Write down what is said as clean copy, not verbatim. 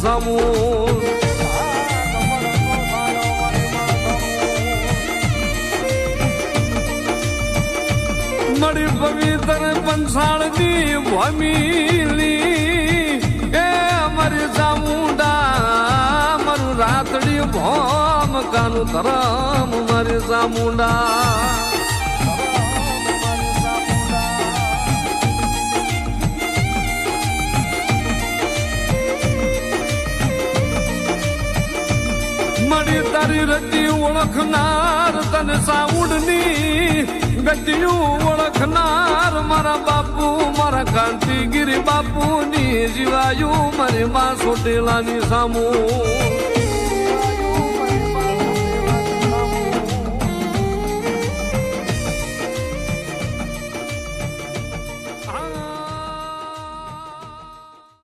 સામું મળી પવિત્ર પંસાળની ભમીલી એ મારી ચામુંડા મારું રાતડી ભોમ કાનું ધરમ મારી ચામુંડા મળી તારી રતી ઓળખનાર તને સાઉડની ગતિયું ઓળખનાર મારા બાપુ મારા કાંતિગીરી બાપુની જીવાયું મારી માં સોટેલાની સામું